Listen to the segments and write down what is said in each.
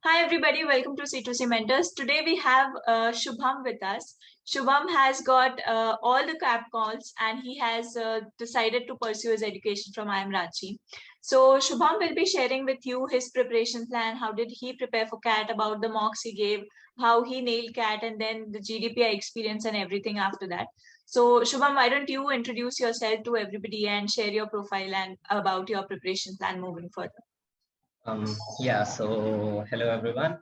Hi everybody, welcome to C2C Mentors. Today we have Shubham with us. Shubham has got all the CAP calls and he has decided to pursue his education from IIM Ranchi. So Shubham will be sharing with you his preparation plan, how did he prepare for CAT, about the mocks he gave, how he nailed CAT, and then the GDPI experience and everything after that. So Shubham, why don't you introduce yourself to everybody and share your profile and about your preparation plan moving further. So hello everyone,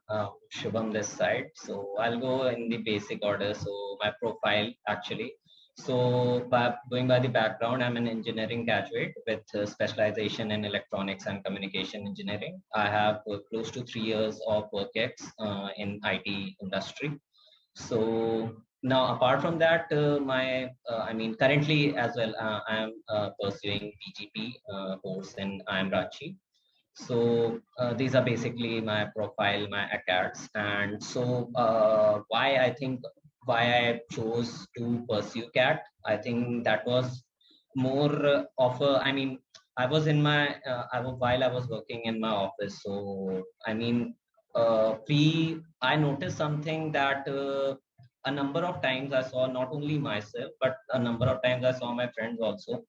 Shubham this side. So I'll go in the basic order. So my profile actually. So going by the background, I'm an engineering graduate with specialization in electronics and communication engineering. I have close to 3 years of work in IT industry. So now apart from that, currently as well, I am pursuing PGP course in IIM Ranchi. So these are basically my profile, my accounts. And so why I chose to pursue CAT, I think that was more of a, I mean, I was in my, while I was working in my office. So, I noticed something that a number of times I saw not only myself, but a number of times I saw my friends also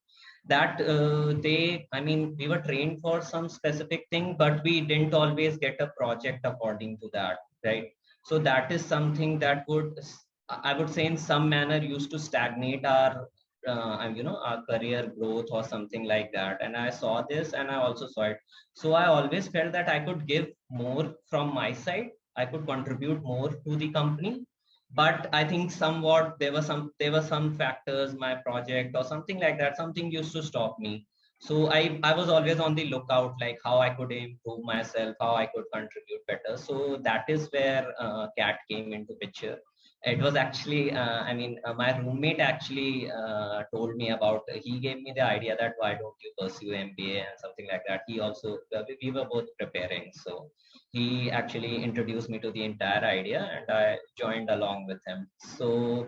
that we were trained for some specific thing, but we didn't always get a project according to that, right? So that is something that I would say in some manner used to stagnate our career growth or something like that. And I saw this and I also saw it. So I always felt that I could give more from my side. I could contribute more to the company, but I think somewhat there were some factors, my project or something like that, something used to stop me. So I was always on the lookout, like how I could improve myself, how I could contribute better. So that is where CAT came into picture. It was actually my roommate actually told me about, he gave me the idea that why don't you pursue MBA and something like that. He also, we were both preparing, so he actually introduced me to the entire idea and I joined along with him. So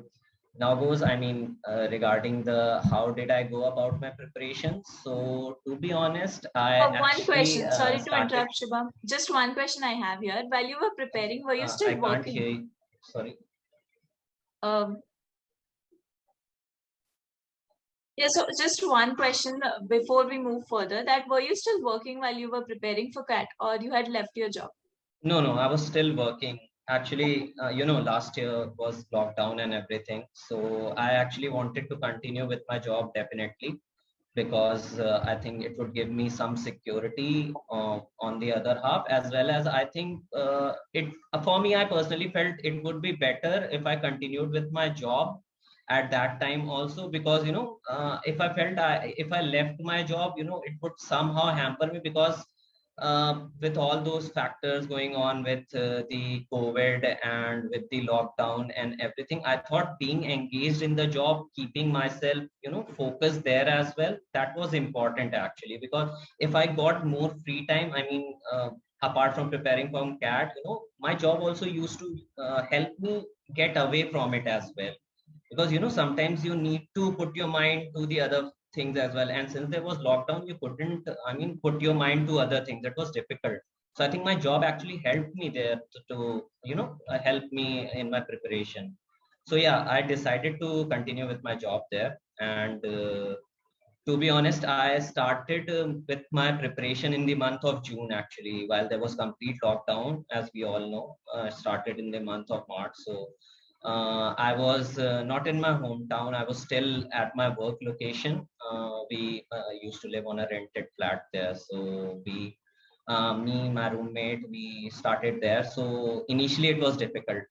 now goes, regarding the how did I go about my preparations. So to be honest, I One actually question, sorry to started. interrupt, Shubham. Just one question I have here. While you were preparing, were you I still can't working? hear you. Sorry. Um, yeah, so just one question before we move further, that were you still working while you were preparing for CAT, or you had left your job? No, I was still working. Actually, last year was lockdown and everything. So I actually wanted to continue with my job definitely, because I think it would give me some security on the other half, as well as I think it for me, I personally felt it would be better if I continued with my job at that time also, because if I left my job, it would somehow hamper me, because with all those factors going on with the COVID and with the lockdown and everything, I thought being engaged in the job, keeping myself, focused there as well, that was important actually. Because if I got more free time, apart from preparing from CAT, my job also used to help me get away from it as well. Because sometimes you need to put your mind to the other things as well, and since there was lockdown, you couldn't put your mind to other things. That was difficult. So I think my job actually helped me there to help me in my preparation. So yeah, I decided to continue with my job there. And to be honest, I started with my preparation in the month of June actually, while there was complete lockdown, as we all know. Started in the month of March. So I was not in my hometown. I was still at my work location. We used to live on a rented flat there. So me, my roommate, we started there. So initially it was difficult.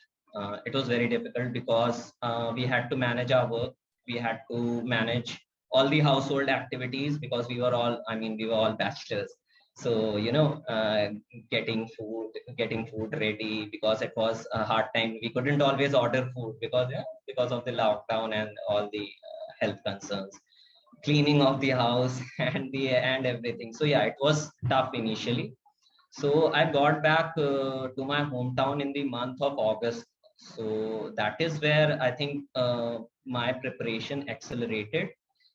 It was very difficult because we had to manage our work. We had to manage all the household activities, because we were all bachelors. So getting food ready, because it was a hard time. We couldn't always order food because of the lockdown and all the health concerns, cleaning of the house and everything. So yeah, it was tough initially. So I got back to my hometown in the month of August. So that is where I think my preparation accelerated.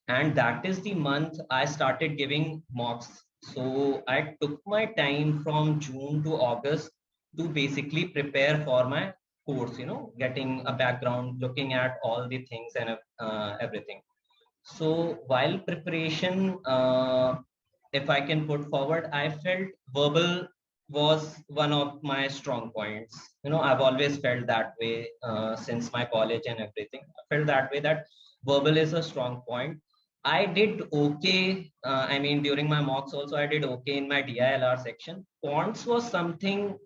And that is the month I started giving mocks. So I took my time from June to August to basically prepare for my course, getting a background, looking at all the things and everything. So while preparation, if I can put forward, I felt verbal was one of my strong points. I've always felt that way since my college and everything. I felt that way, that verbal is a strong point. I did okay. I mean, during my mocks also, I did okay in my DILR section. Quants was something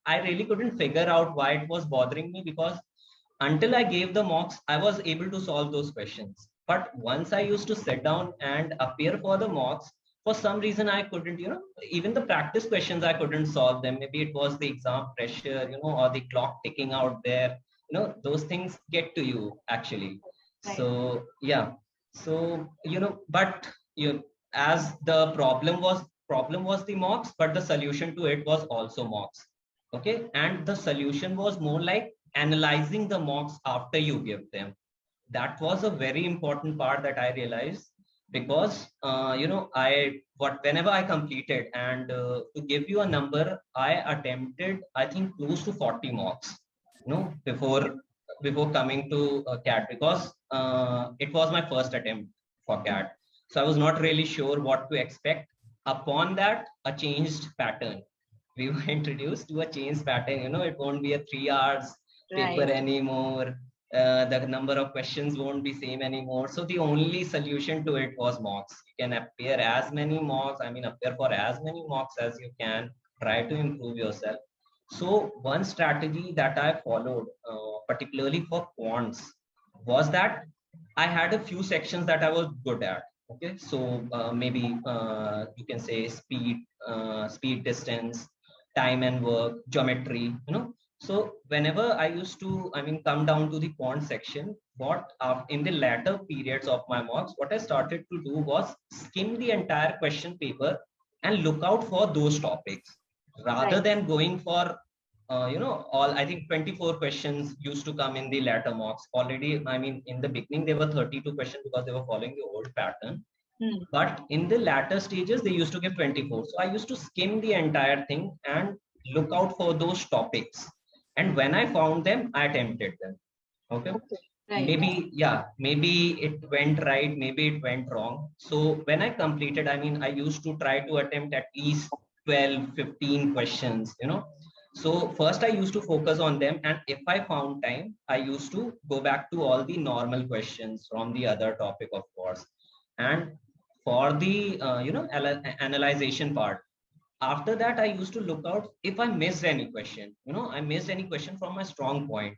I really couldn't figure out why it was bothering me, because until I gave the mocks, I was able to solve those questions. But once I used to sit down and appear for the mocks, for some reason I couldn't, even the practice questions, I couldn't solve them. Maybe it was the exam pressure, or the clock ticking out there. Those things get to you actually. Right. So yeah. So, but as the problem was the mocks, but the solution to it was also mocks. Okay. And the solution was more like analyzing the mocks after you give them. That was a very important part that I realized, because whenever I completed, and to give you a number, I attempted, I think, close to 40 mocks, before coming to CAT, because it was my first attempt for CAT. So I was not really sure what to expect. Upon that, a changed pattern. We were introduced to a changed pattern. It won't be a 3 hours paper anymore. The number of questions won't be same anymore. So the only solution to it was mocks. You can appear as many mocks. I mean, appear for as many mocks as you can. Try to improve yourself. So one strategy that I followed, particularly for quants, was that I had a few sections that I was good at. Okay, so maybe you can say speed, distance, time and work, geometry. So whenever I used to, come down to the quant section, in the latter periods of my mocks, what I started to do was skim the entire question paper and look out for those topics, rather than going for all. I think 24 questions used to come in the latter mocks already. In the beginning there were 32 questions because they were following the old pattern. But in the latter stages they used to give 24. So I used to skim the entire thing and look out for those topics, and when I found them, I attempted them. Okay. Right. Maybe it went right, maybe it went wrong. So when I completed, I used to try to attempt at least 12, 15 questions, So first I used to focus on them, and if I found time, I used to go back to all the normal questions from the other topic, of course. And for the analyzation part, after that I used to look out if I missed any question. I missed any question from my strong point,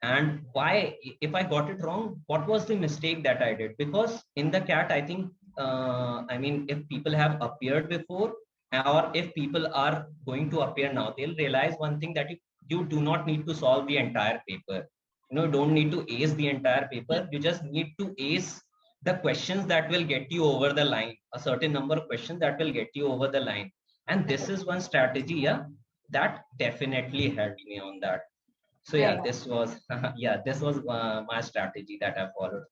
and why. If I got it wrong, what was the mistake that I did? Because in the CAT, I think if people have appeared before, or if people are going to appear now, they'll realize one thing, that you do not need to solve the entire paper. Don't need to ace the entire paper. You just need to ace the questions that will get you over the line, a certain number of questions that will get you over the line. And this is one strategy, that definitely helped me on that. So this was my strategy that I followed.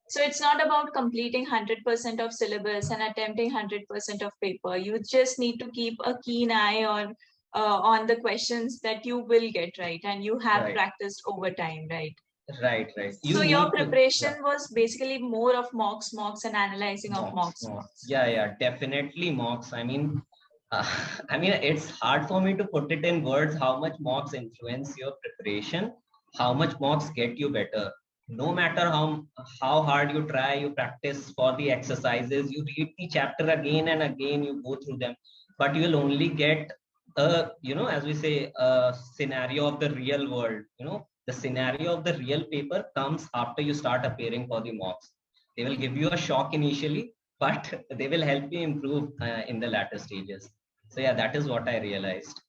So it's not about completing 100% of syllabus and attempting 100% of paper. You just need to keep a keen eye on the questions that you will get right, and you have practiced over time, right? Right. So your preparation was basically more of mocks and analyzing of mocks. Yeah, definitely mocks. It's hard for me to put it in words how much mocks influence your preparation, how much mocks get you better. No matter how hard you try, you practice for the exercises, you read the chapter again and again, you go through them, but you will only get as we say, a scenario of the real world. The scenario of the real paper comes after you start appearing for the mocks. They will give you a shock initially, but they will help you improve in the latter stages. So yeah, that is what I realized.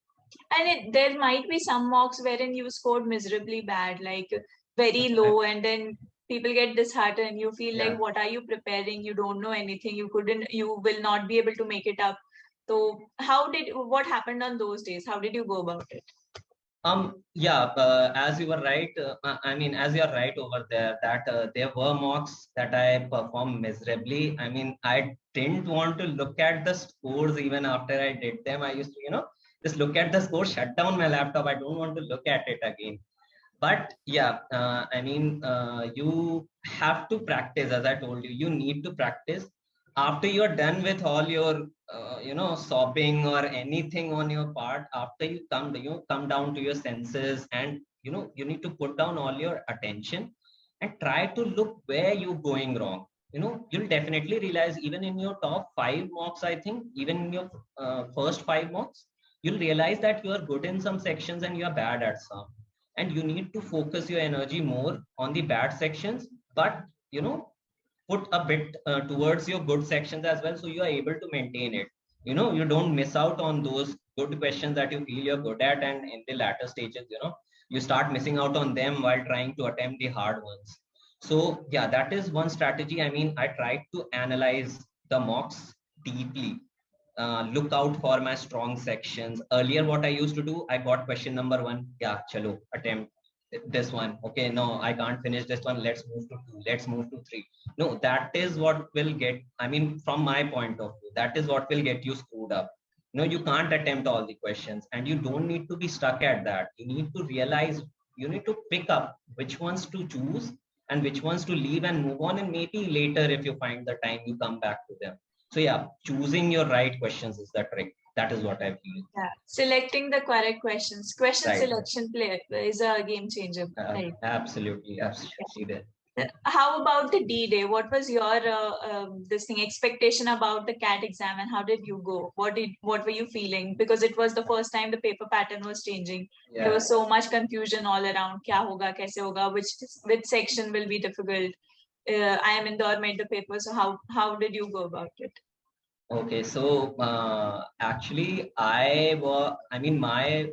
And there might be some mocks wherein you scored miserably bad, like very low, and then people get disheartened. You feel like, what are you preparing? You don't know anything. You will not be able to make it up. So what happened on those days? How did you go about it? As you were right, as you're right over there, that there were mocks that I performed miserably. I didn't want to look at the scores even after I did them. I used to, just look at the score, shut down my laptop. I don't want to look at it again. But yeah, I mean, you have to practice. As I told you, you need to practice. After you're done with all your sobbing or anything on your part, after you come down to your senses, and you need to put down all your attention and try to look where you're going wrong. You'll definitely realize, even in your top 5 mocks, I think, even in your first 5 mocks, you'll realize that you are good in some sections and you are bad at some, and you need to focus your energy more on the bad sections, but put a bit towards your good sections as well, so you are able to maintain it. You don't miss out on those good questions that you feel you're good at, and in the latter stages, you start missing out on them while trying to attempt the hard ones. So yeah, that is one strategy. I mean, I tried to analyze the mocks deeply, look out for my strong sections. Earlier, what I used to do, I got question number one. Yeah, chalo, attempt this one. Okay, no, I can't finish this one. Let's move to two. Let's move to three. No, that is what will get, I mean, from my point of view, that is what will get you screwed up. You can't attempt all the questions, and you don't need to be stuck at that. You need to realize, you need to pick up which ones to choose and which ones to leave and move on. And maybe later, if you find the time, you come back to them. So yeah, choosing your right questions is the trick. That is what I feel. Yeah, selecting the correct questions. Question Right. selection play is a game changer. Right. Absolutely, absolutely. There. How about the D-Day? What was your this thing expectation about the CAT exam, and how did you go? What were you feeling? Because it was the first time the paper pattern was changing. Yeah. There was so much confusion all around. Kya hoga, kaise hoga? Which section will be difficult? IIM Indore made the paper, so how did you go about it? Okay, so actually, I mean, my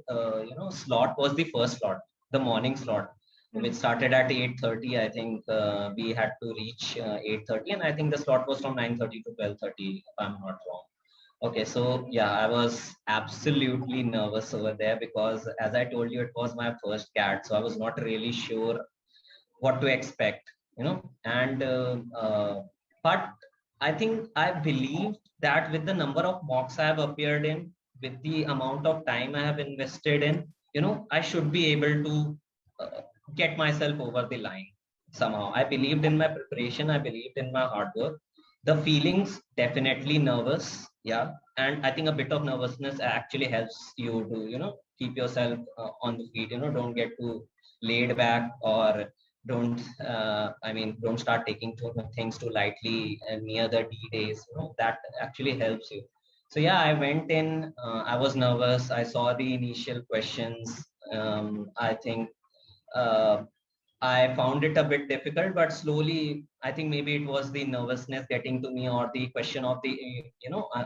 slot was the first slot, the morning slot, which started at 8:30. I think we had to reach 8:30, and I think the slot was from 9:30 to 12:30, if I'm not wrong. Okay, so yeah, I was absolutely nervous over there because, as I told you, it was my first CAT, so I was not really sure what to expect, and but I think I believed that with the number of mocks I have appeared in, with the amount of time I have invested in, I should be able to get myself over the line somehow. I believed in my preparation. I believed in my hard work. The feelings, definitely nervous. Yeah. And I think a bit of nervousness actually helps you to, keep yourself on the feet, don't get too laid back, or don't start taking things too lightly near the D-days. That actually helps you. So yeah, I went in, I was nervous. I saw the initial questions. I think uh, I found it a bit difficult, but slowly, I think maybe it was the nervousness getting to me, or the question of the,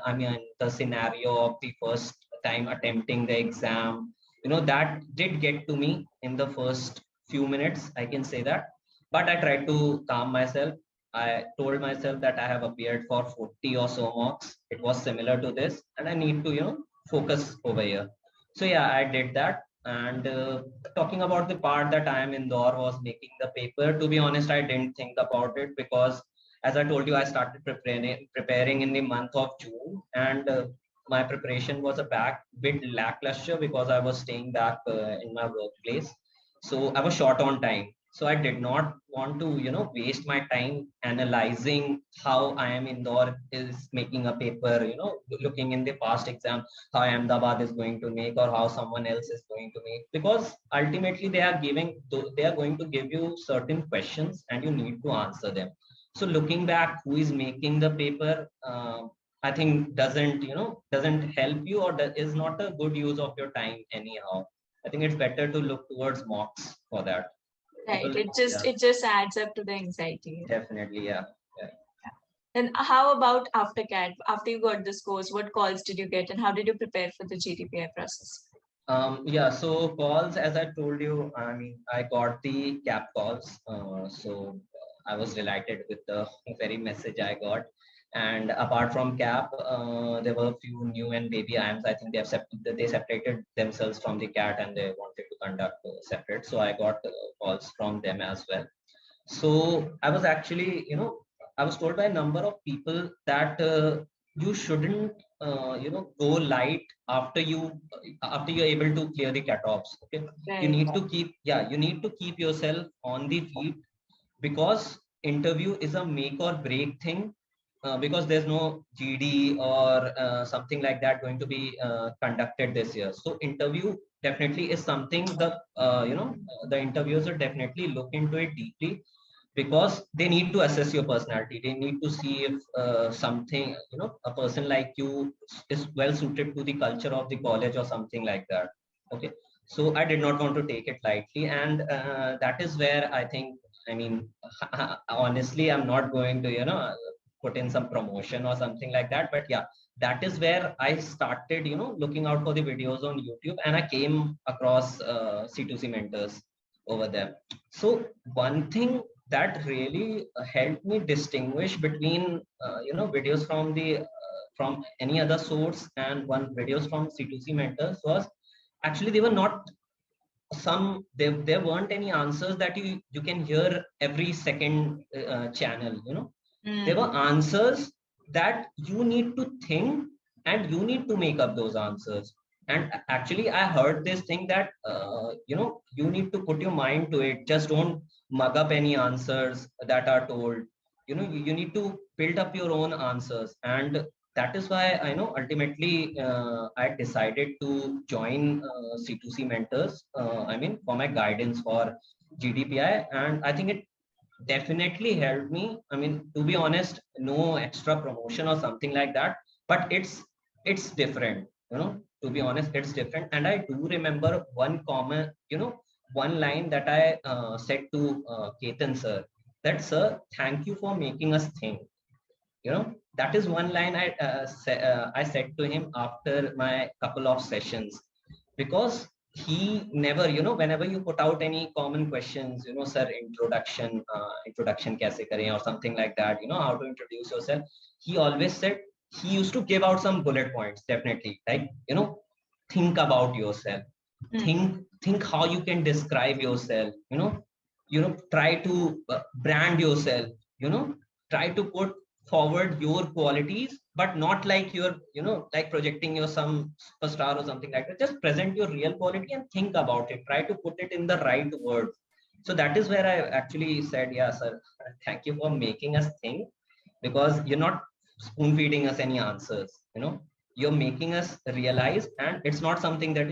I mean, the scenario of the first time attempting the exam, that did get to me in the first few minutes, I can say that. But I tried to calm myself. I told myself that I have appeared for 40 or so mocks. It was similar to this, and I need to, focus over here. So yeah, I did that. And talking about the part that IIM Indore was making the paper, to be honest, I didn't think about it because, as I told you, I started preparing in the month of June, and my preparation was a bit lackluster because I was staying back in my workplace. So I was short on time. So I did not want to, waste my time analyzing how IIM Indore is making a paper, looking in the past exam, how Ahmedabad is going to make, or how someone else is going to make, because ultimately they are going to give you certain questions and you need to answer them. So looking back, who is making the paper, I think doesn't help you, or is not a good use of your time anyhow. I think it's better to look towards mocks for that. Right. It just adds up to the anxiety. Definitely, yeah. And how about after CAT? After you got the scores, what calls did you get, and how did you prepare for the GDPI process? Yeah, so calls, as I told you, I mean, I got the CAP calls. So I was delighted with the very message I got. And apart from CAP, there were a few new and baby IIMs. I think they separated themselves from the CAT and they wanted to conduct separate. So I got calls from them as well. So I was actually, I was told by a number of people that you shouldn't go light after you're able to clear the cutoffs. Okay, you Right. need to keep yourself on the feet, because interview is a make or break thing, because there's no GD or something like that going to be conducted this year. So interview definitely is something the interviewers will definitely look into it deeply, because they need to assess your personality. They need to see if something, a person like you is well suited to the culture of the college or something like that. Okay, so I did not want to take it lightly, and that is where I think, I mean, honestly, I'm not going to, put in some promotion or something like that. But yeah, that is where I started, looking out for the videos on YouTube, and I came across C2C mentors over there. So one thing that really helped me distinguish between, videos from the from any other source and one videos from C2C mentors was actually they were not there weren't any answers that you can hear every second channel. There were answers that you need to think, and you need to make up those answers. And actually I heard this thing that you need to put your mind to it. Just don't mug up any answers that are told. You need to build up your own answers. And that is why I know ultimately I decided to join C2C mentors, I mean, for my guidance for GDPI. And I think it definitely helped me. I mean, to be honest, no extra promotion or something like that, but it's different. To be honest, it's different. And I do remember one common, one line that I said to Ketan sir, that, sir, thank you for making us think. That is one line I said to him after my couple of sessions. Because he never, whenever you put out any common questions, sir, introduction kaise kare, or something like that, how to introduce yourself, he always said, he used to give out some bullet points, definitely, like, think about yourself, think how you can describe yourself, try to brand yourself, try to put forward your qualities, but not like you're, like projecting your some superstar or something like that. Just present your real quality and think about it. Try to put it in the right words. So that is where I actually said, yeah, sir, thank you for making us think, because you're not spoon feeding us any answers. You're making us realize, and it's not something that,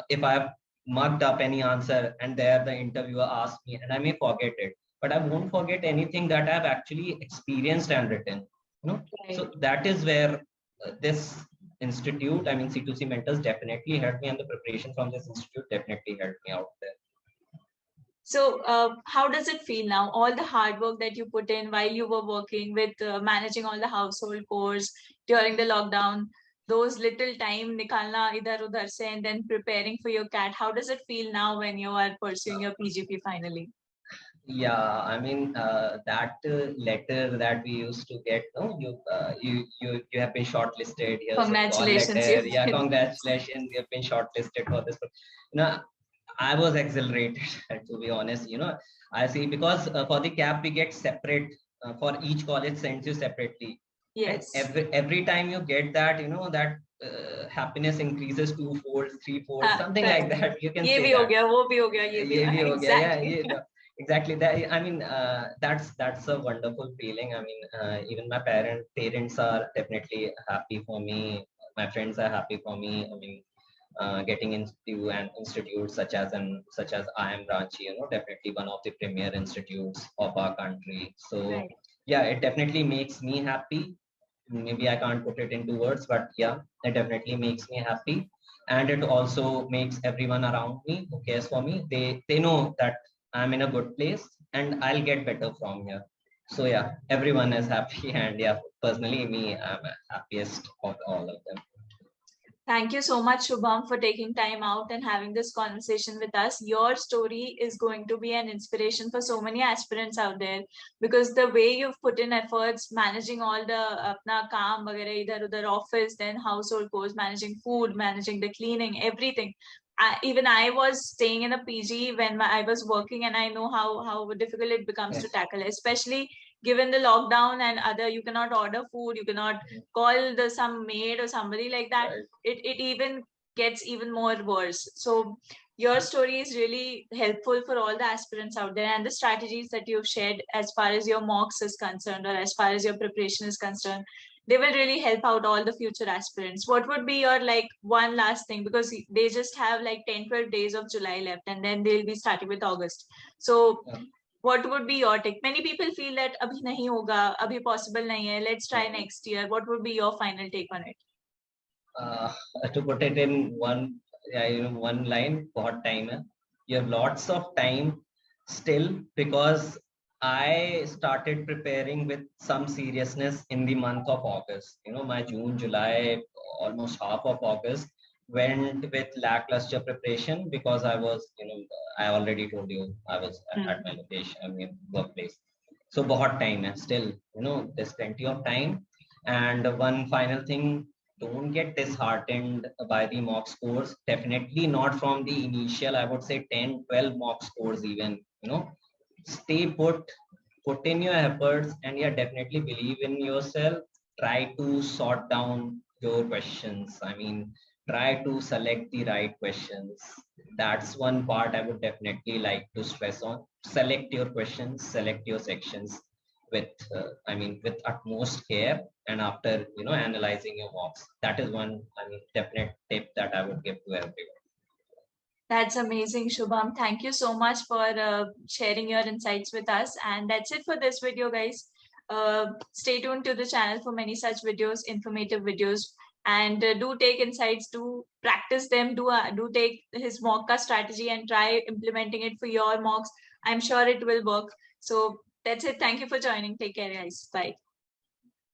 if I've mugged up any answer and there the interviewer asked me, and I may forget it, but I won't forget anything that I've actually experienced and written. Right. So that is where this institute, I mean, C2C mentors definitely helped me, and the preparation from this institute definitely helped me out there. So how does it feel now? All the hard work that you put in while you were working with managing all the household chores during the lockdown, those little time nikalna idhar udhar se, and then preparing for your CAT. How does it feel now when you are pursuing your PGP finally? Yeah, I mean, that letter that we used to get, no, you have been shortlisted. Here's a call Congratulations, letter. you Yeah, did. congratulations, you have been shortlisted for this. I was exhilarated, to be honest. I see, because for the cap we get separate, for each college sends you separately. And Yes. every time you get that, that happiness increases 2-fold, 3-fold, something like Correct. that. You can ये say भी हो that. गया, वो भी हो गया, ये भी ये भी हो गया, yeah, exactly. exactly that. I mean, that's a wonderful feeling. I mean, even my parents are definitely happy for me. My friends are happy for me. I mean, getting into an institute such as IIM Ranchi, definitely one of the premier institutes of our country. So Right. yeah, it definitely makes me happy. Maybe I can't put it into words, but yeah, it definitely makes me happy. And it also makes everyone around me who cares for me, they know that I'm in a good place and I'll get better from here. So yeah, everyone is happy. And yeah, personally me, I'm happiest of all of them. Thank you so much, Shubham, for taking time out and having this conversation with us. Your story is going to be an inspiration for so many aspirants out there, because the way you've put in efforts managing all the apna kaam वगैरह इधर उधर office, then household chores, managing food, managing the cleaning, everything. Even I was staying in a PG when I was working, and I know how difficult it becomes to Yes. tackle, especially given the lockdown and other, you cannot order food, you cannot call some maid or somebody like that. Right. It even gets even more worse. So your story is really helpful for all the aspirants out there, and the strategies that you've shared as far as your mocks is concerned, or as far as your preparation is concerned, they will really help out all the future aspirants. What would be your like one last thing, because they just have like 10-12 days of July left, and then they'll be starting with August. So what would be your take? Many people feel that abhi nahi hoga, abhi possible nahi hai, let's try next year. What would be your final take on it? To put it in one line, बहुत time है. You have lots of time still, because I started preparing with some seriousness in the month of August. My June, July, almost half of August went with lackluster preparation, because I was, I already told you, I was at my location, workplace. So बहुत time है still, there's plenty of time. And one final thing, don't get disheartened by the mock scores. Definitely not from the initial, I would say 10, 12 mock scores even. Stay put in your efforts, and yeah, definitely believe in yourself. Try to sort down your questions. Try to select the right questions. That's one part I would definitely like to stress on. Select your questions, select your sections with with utmost care, and after analyzing your mocks. That is one definite tip that I would give to everyone. That's amazing, Shubham. Thank you so much for sharing your insights with us. And that's it for this video, guys. Stay tuned to the channel for many such videos, informative videos, and do take insights, do practice them, do take his mock strategy and try implementing it for your mocks. I'm sure it will work. So that's it. Thank you for joining. Take care, guys. Bye.